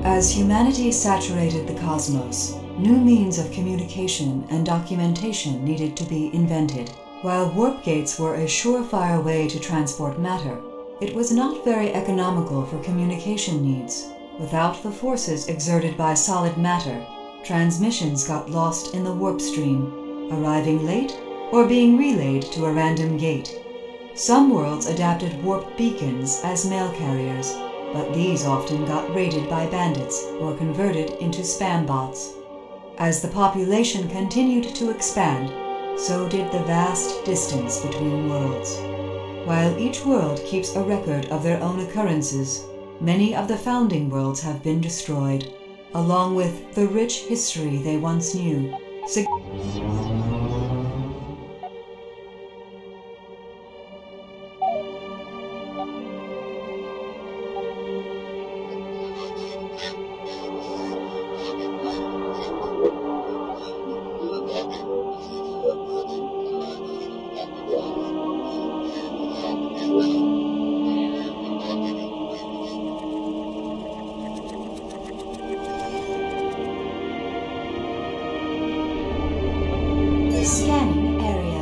As humanity saturated the cosmos, new means of communication and documentation needed to be invented. While warp gates were a surefire way to transport matter, it was not very economical for communication needs. Without the forces exerted by solid matter, transmissions got lost in the warp stream, arriving late or being relayed to a random gate. Some worlds adapted warp beacons as mail carriers, but these often got raided by bandits or converted into spam bots. As the population continued to expand, so did the vast distance between worlds. While each world keeps a record of their own occurrences, many of the founding worlds have been destroyed, along with the rich history they once knew. Scanning area.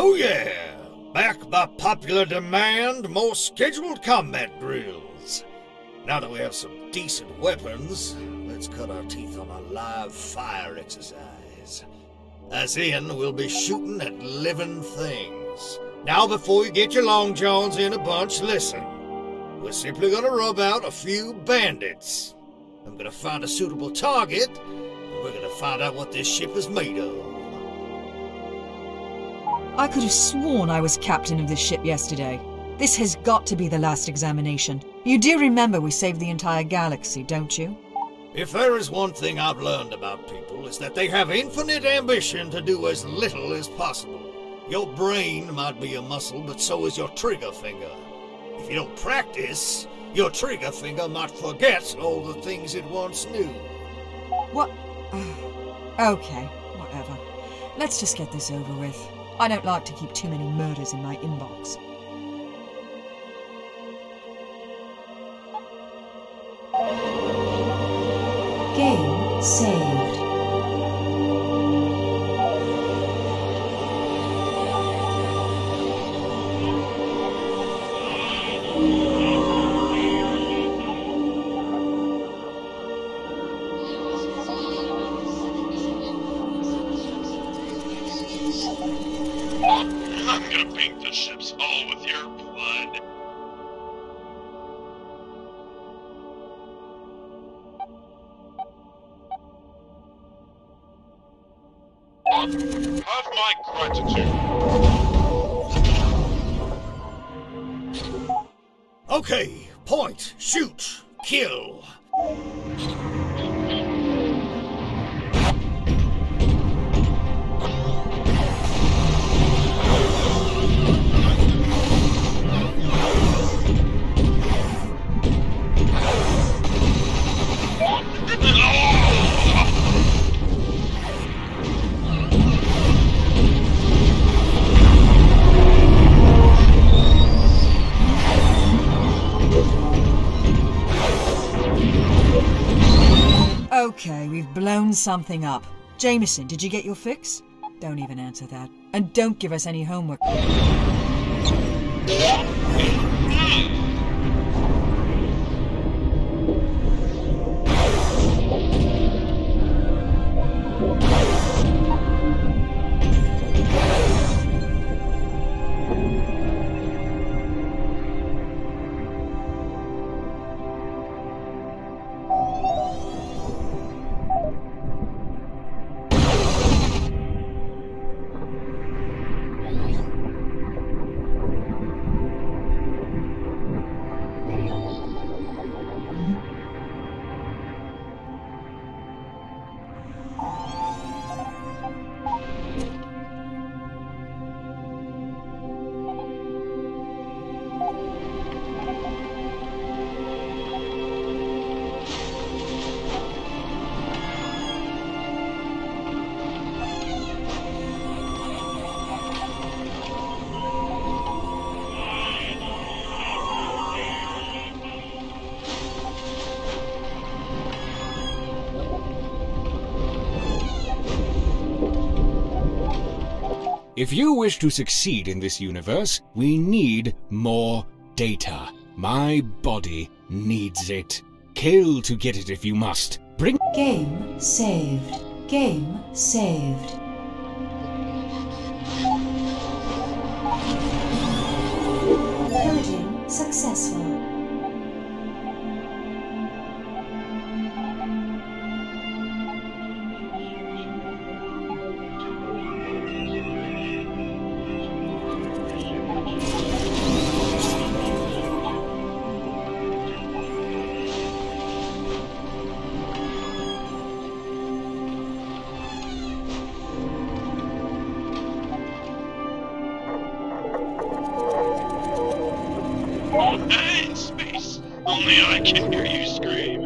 Oh yeah! Back by popular demand, more scheduled combat drills. Now that we have some decent weapons, let's cut our teeth on a live fire exercise. As in, we'll be shooting at living things. Now before you get your long johns in a bunch, listen. We're simply gonna rub out a few bandits. I'm gonna find a suitable target, and we're gonna find out what this ship is made of. I could have sworn I was captain of this ship yesterday. This has got to be the last examination. You do remember we saved the entire galaxy, don't you? If there is one thing I've learned about people, it's that they have infinite ambition to do as little as possible. Your brain might be a muscle, but so is your trigger finger. If you don't practice, your trigger finger might forget all the things it once knew. What? Okay, whatever. Let's just get this over with. I don't like to keep too many murders in my inbox. Game saved. I'm gonna paint the ship's hull with your blood. Have my gratitude. Okay, point, shoot, kill. Okay, we've blown something up. Jameson, did you get your fix? Don't even answer that. And don't give us any homework. If you wish to succeed in this universe, we need more data. My body needs it. Kill to get it if you must. Bring— Game saved. Game saved. Pillaging successful. Hey, in space! Only I can hear you scream.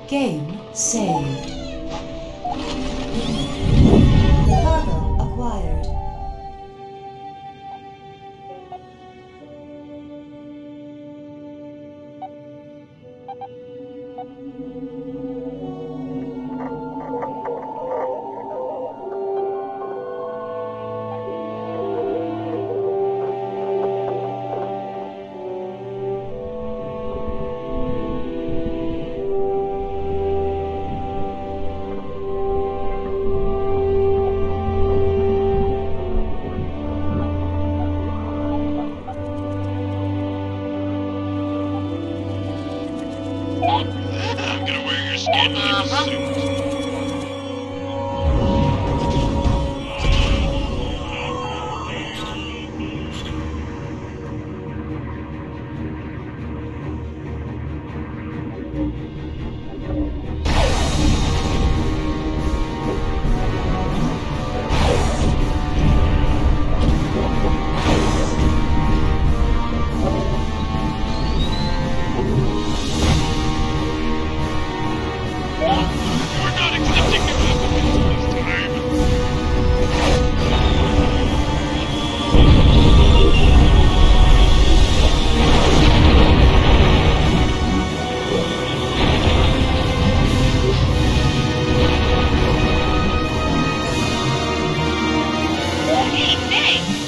Game saved. Cargo acquired. I'm gonna wear your skin like a suit. We're not accepting new applicants this time. Hey, thanks!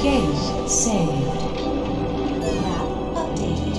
Game saved. Map updated.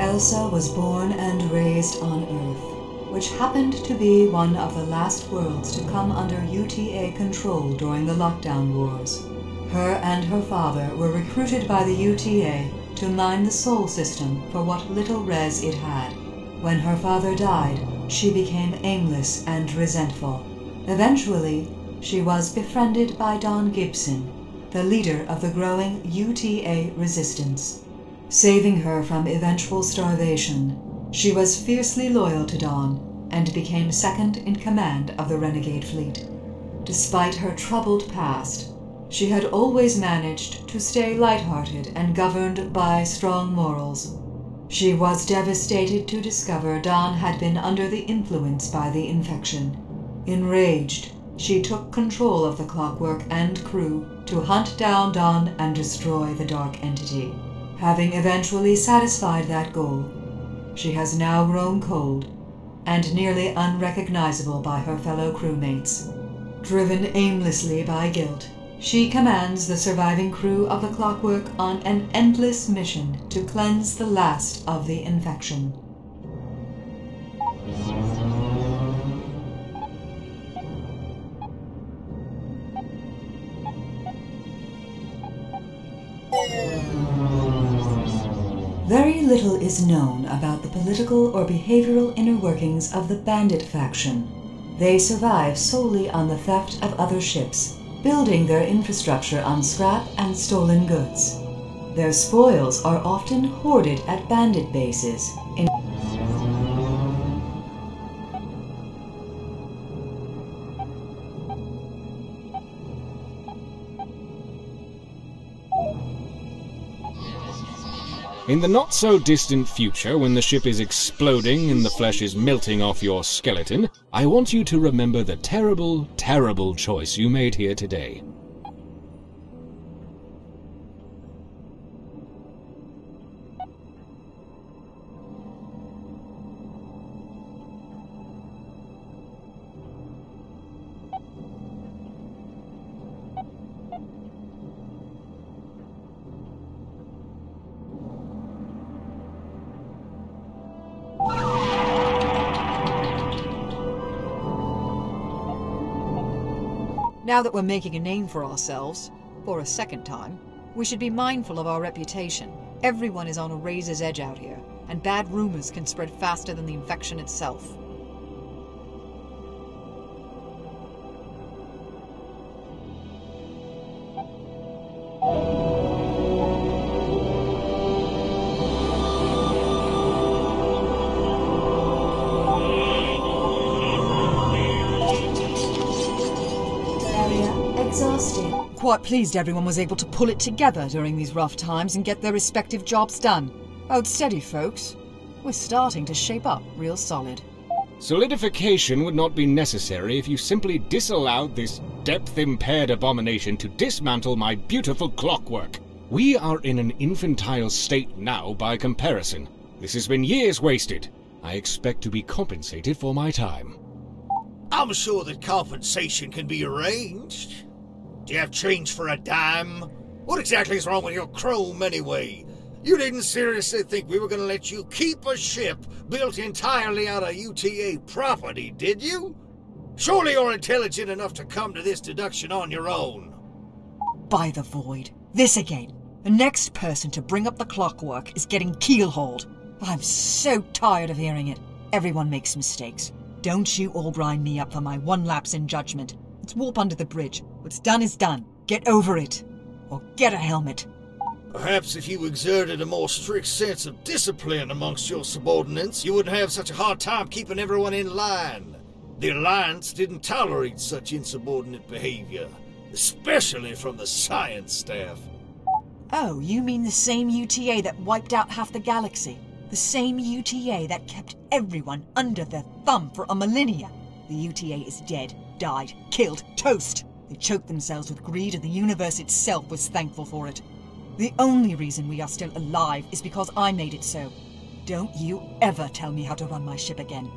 Elsa was born and raised on Earth, which happened to be one of the last worlds to come under UTA control during the lockdown wars. Her and her father were recruited by the UTA to mine the Sol system for what little res it had. When her father died, she became aimless and resentful. Eventually, she was befriended by Don Gibson, the leader of the growing UTA resistance. Saving her from eventual starvation, she was fiercely loyal to Don and became second in command of the Renegade Fleet. Despite her troubled past, she had always managed to stay lighthearted and governed by strong morals. She was devastated to discover Don had been under the influence by the infection. Enraged, she took control of the Clockwork and crew to hunt down Don and destroy the Dark Entity. Having eventually satisfied that goal, she has now grown cold and nearly unrecognizable by her fellow crewmates. Driven aimlessly by guilt, she commands the surviving crew of the Clockwork on an endless mission to cleanse the last of the infection. Very little is known about the political or behavioral inner workings of the Bandit faction. They survive solely on the theft of other ships, building their infrastructure on scrap and stolen goods. Their spoils are often hoarded at bandit bases. In the not-so-distant future, when the ship is exploding and the flesh is melting off your skeleton, I want you to remember the terrible, terrible choice you made here today. Now that we're making a name for ourselves, for a second time, we should be mindful of our reputation. Everyone is on a razor's edge out here, and bad rumors can spread faster than the infection itself. Exhausted. Quite pleased everyone was able to pull it together during these rough times and get their respective jobs done. Hold steady, folks. We're starting to shape up real solid. Solidification would not be necessary if you simply disallowed this depth-impaired abomination to dismantle my beautiful clockwork. We are in an infantile state now by comparison. This has been years wasted. I expect to be compensated for my time. I'm sure that compensation can be arranged. Do you have change for a dime? What exactly is wrong with your chrome anyway? You didn't seriously think we were going to let you keep a ship built entirely out of UTA property, did you? Surely you're intelligent enough to come to this deduction on your own. By the void. This again. The next person to bring up the clockwork is getting keelhauled. I'm so tired of hearing it. Everyone makes mistakes. Don't you all grind me up for my one lapse in judgment. It's warp under the bridge. What's done is done. Get over it. Or get a helmet. Perhaps if you exerted a more strict sense of discipline amongst your subordinates, you wouldn't have such a hard time keeping everyone in line. The Alliance didn't tolerate such insubordinate behavior, especially from the science staff. Oh, you mean the same UTA that wiped out half the galaxy? The same UTA that kept everyone under their thumb for a millennia? The UTA is dead, died, killed, toast. They choked themselves with greed and the universe itself was thankful for it. The only reason we are still alive is because I made it so. Don't you ever tell me how to run my ship again.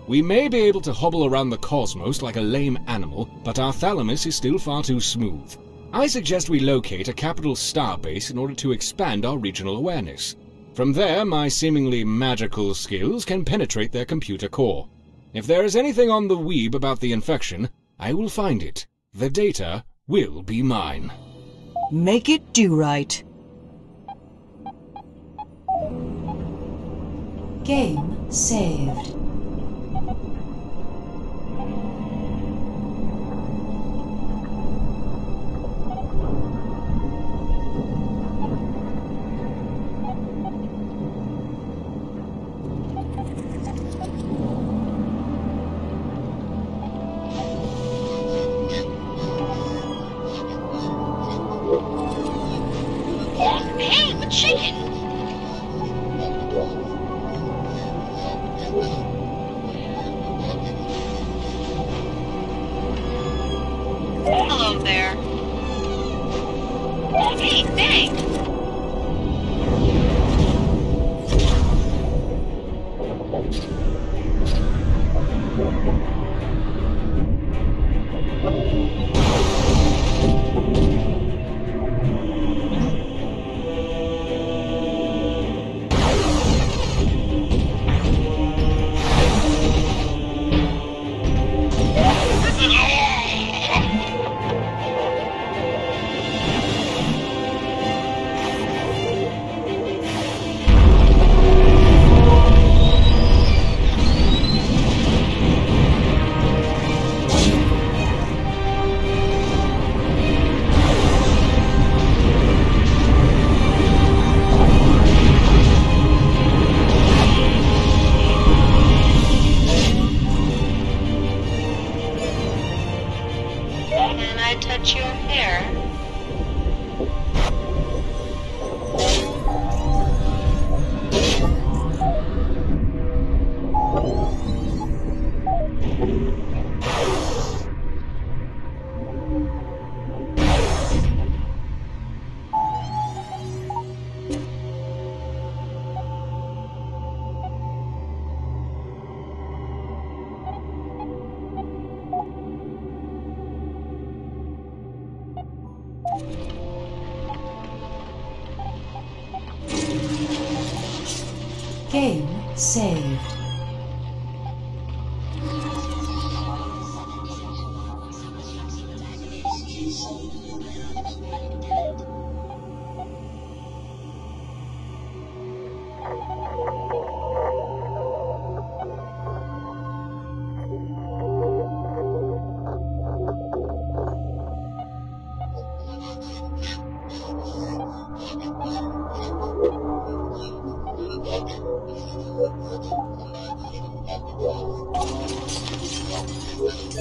We may be able to hobble around the cosmos like a lame animal, but our thalamus is still far too smooth. I suggest we locate a capital star base in order to expand our regional awareness. From there, my seemingly magical skills can penetrate their computer core. If there is anything on the weeb about the infection, I will find it. The data will be mine. Make it do right. Game saved. Hey, the chicken! Hello there. Hey, thanks! Can I touch your hair? Game saved.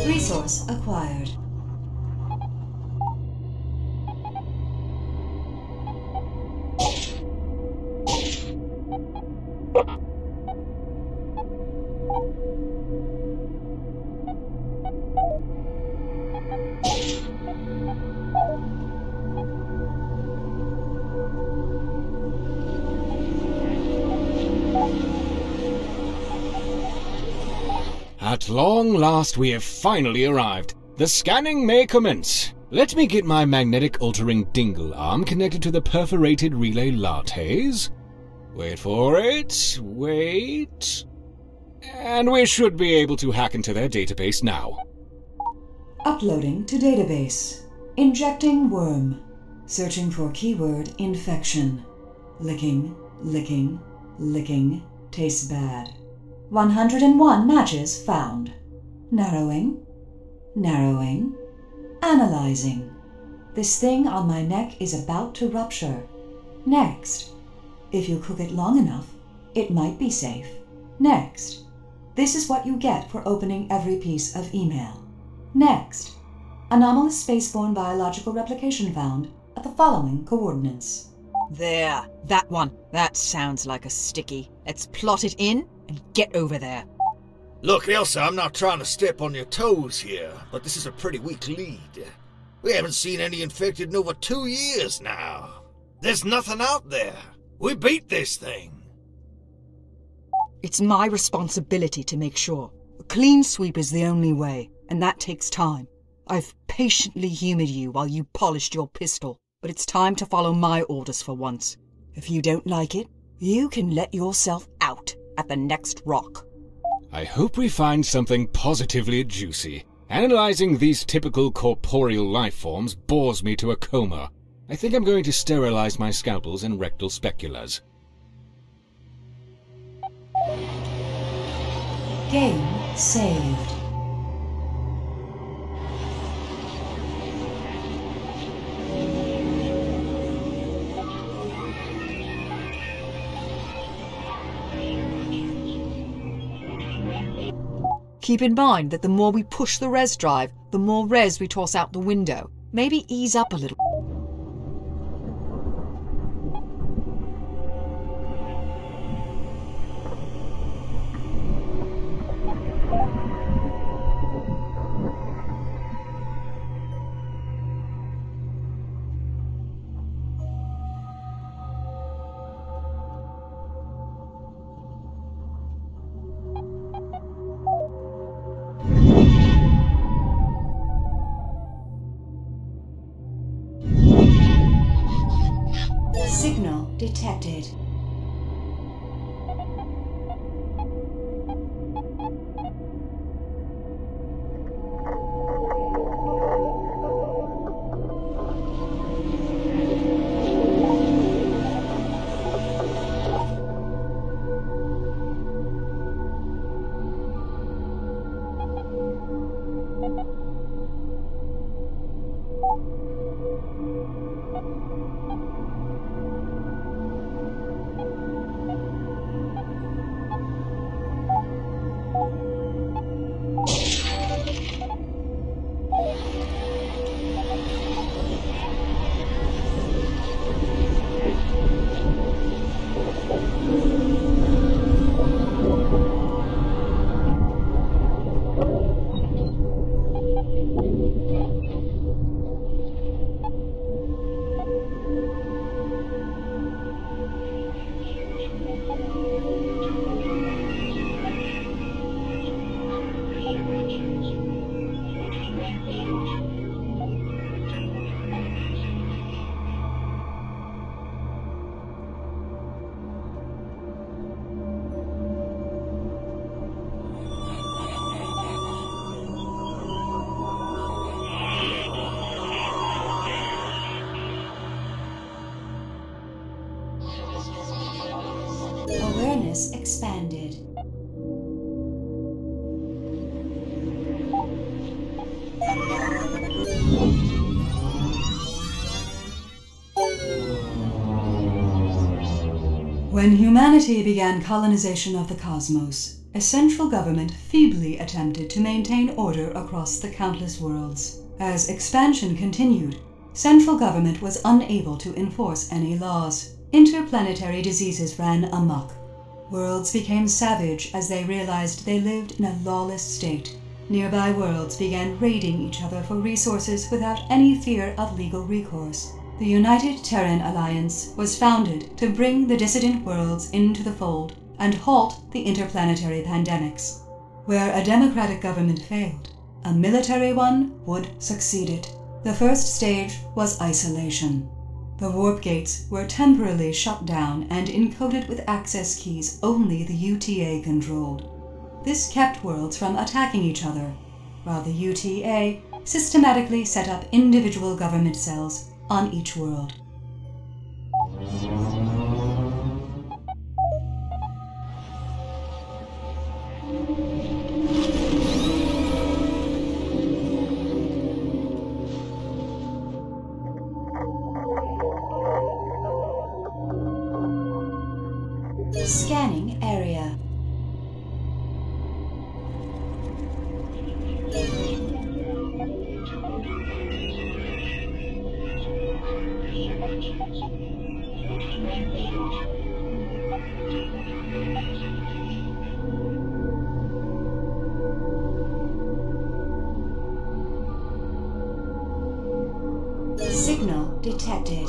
Resource acquired. At long last we have finally arrived. The scanning may commence. Let me get my magnetic altering dingle arm connected to the perforated relay lattes. Wait for it. Wait. And we should be able to hack into their database now. Uploading to database. Injecting worm. Searching for keyword infection. Licking, licking, licking. Tastes bad. 101 matches found. Narrowing. Narrowing. Analyzing. This thing on my neck is about to rupture. Next. If you cook it long enough, it might be safe. Next. This is what you get for opening every piece of email. Next. Anomalous spaceborne biological replication found at the following coordinates. There, that one. That sounds like a sticky. Let's plot it in and get over there. Look, Elsa, I'm not trying to step on your toes here, but this is a pretty weak lead. We haven't seen any infected in over 2 years now. There's nothing out there. We beat this thing. It's my responsibility to make sure. A clean sweep is the only way, and that takes time. I've patiently humoured you while you polished your pistol, but it's time to follow my orders for once. If you don't like it, you can let yourself out at the next rock. I hope we find something positively juicy. Analyzing these typical corporeal life forms bores me to a coma. I think I'm going to sterilize my scalpels and rectal speculars. Game saved. Keep in mind that the more we push the res drive, the more res we toss out the window. Maybe ease up a little. Signal detected. expanded. When humanity began colonization of the cosmos, a central government feebly attempted to maintain order across the countless worlds. As expansion continued, central government was unable to enforce any laws. Interplanetary diseases ran amok. Worlds became savage as they realized they lived in a lawless state. Nearby worlds began raiding each other for resources without any fear of legal recourse. The United Terran Alliance was founded to bring the dissident worlds into the fold and halt the interplanetary pandemics. Where a democratic government failed, a military one would succeed it. The first stage was isolation. The warp gates were temporarily shut down and encoded with access keys only the UTA controlled. This kept worlds from attacking each other, while the UTA systematically set up individual government cells on each world. Scanning area. Signal detected.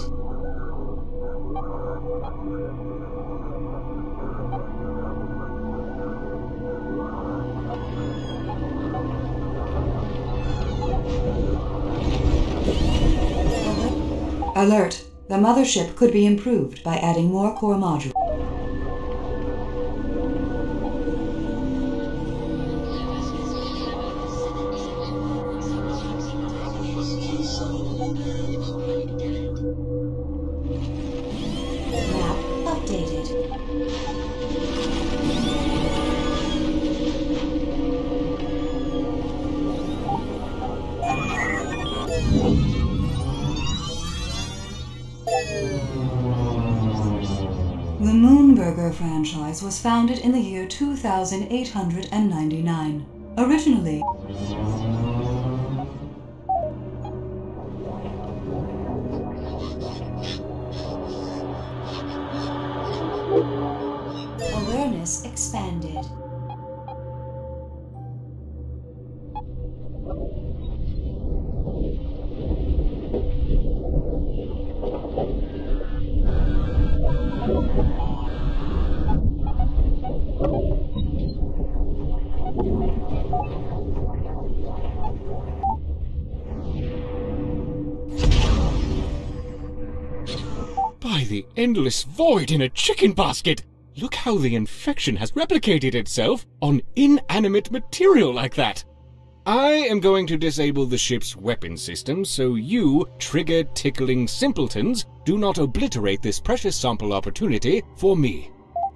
Alert! The mothership could be improved by adding more core modules. Map updated. The Moonburger franchise was founded in the year 2899. Originally, awareness expanded. By the endless void in a chicken basket! Look how the infection has replicated itself on inanimate material like that! I am going to disable the ship's weapon system so you, trigger-tickling simpletons, do not obliterate this precious sample opportunity for me.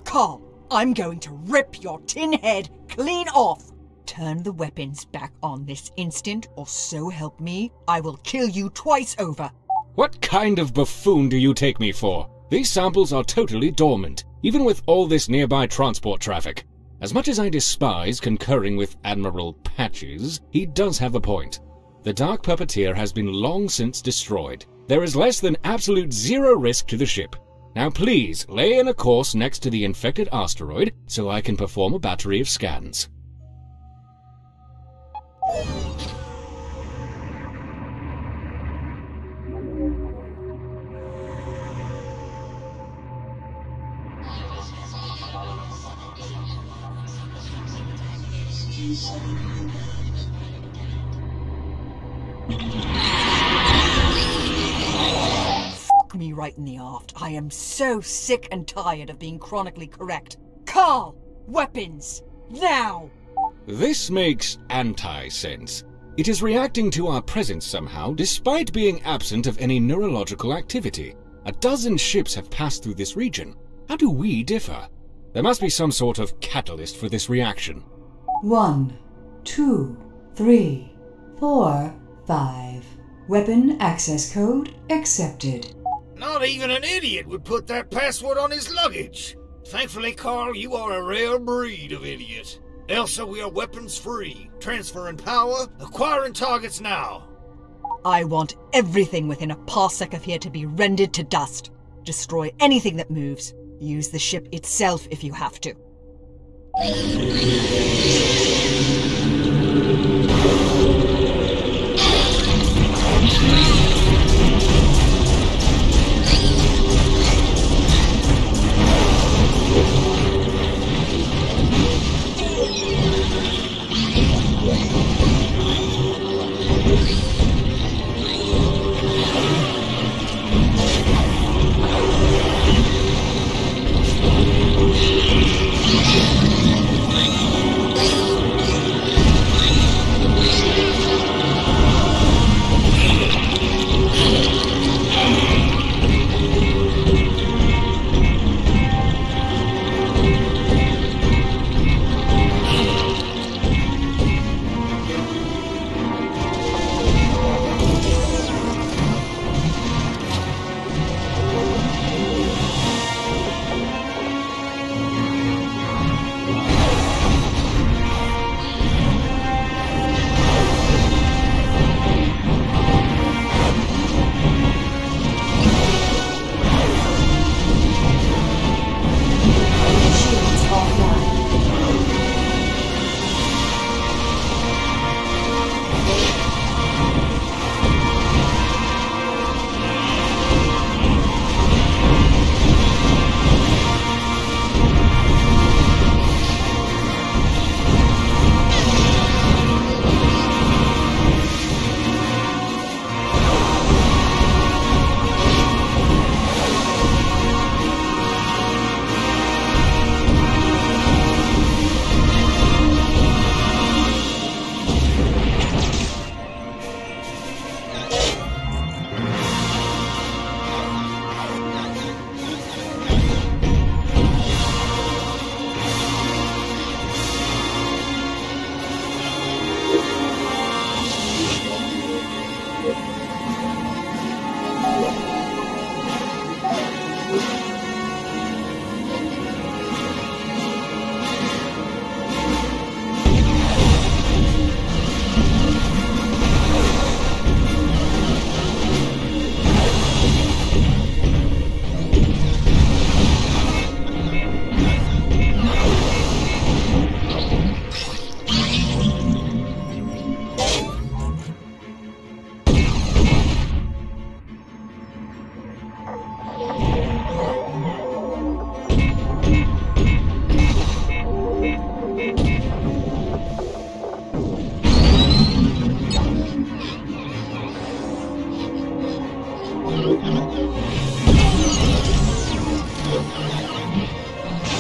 Carl, I'm going to rip your tin head clean off! Turn the weapons back on this instant, or so help me, I will kill you twice over. What kind of buffoon do you take me for? These samples are totally dormant, even with all this nearby transport traffic. As much as I despise concurring with Admiral Patches, he does have a point. The Dark Puppeteer has been long since destroyed. There is less than absolute zero risk to the ship. Now please, lay in a course next to the infected asteroid so I can perform a battery of scans. Fuck me right in the aft. I am so sick and tired of being chronically correct. Carl! Weapons! Now! This makes anti-sense. It is reacting to our presence somehow, despite being absent of any neurological activity. A dozen ships have passed through this region. How do we differ? There must be some sort of catalyst for this reaction. 1, 2, 3, 4, 5. Weapon access code accepted. Not even an idiot would put that password on his luggage. Thankfully, Carl, you are a rare breed of idiot. Elsa, we are weapons free. Transferring power, acquiring targets now. I want everything within a parsec of here to be rendered to dust. Destroy anything that moves. Use the ship itself if you have to.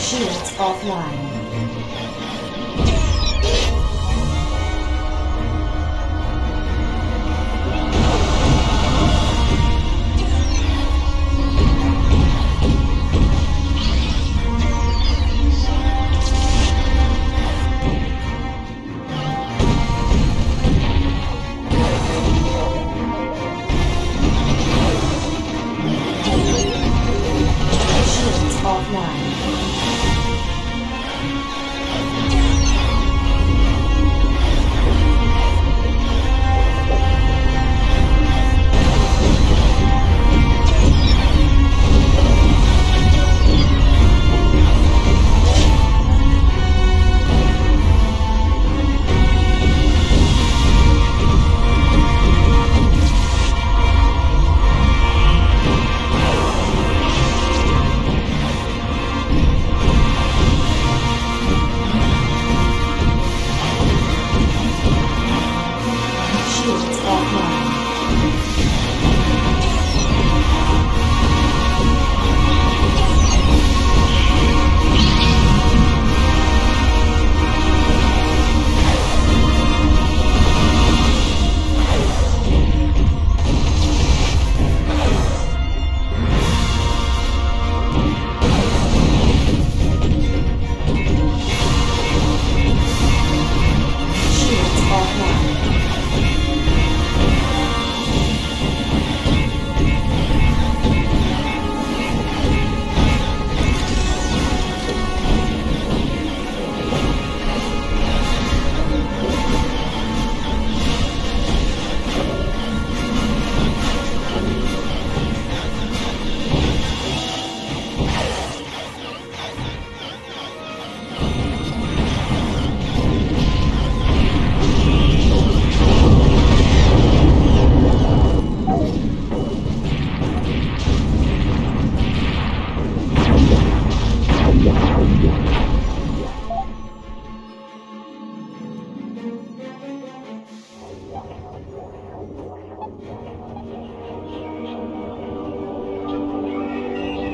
Shields offline. Shields offline.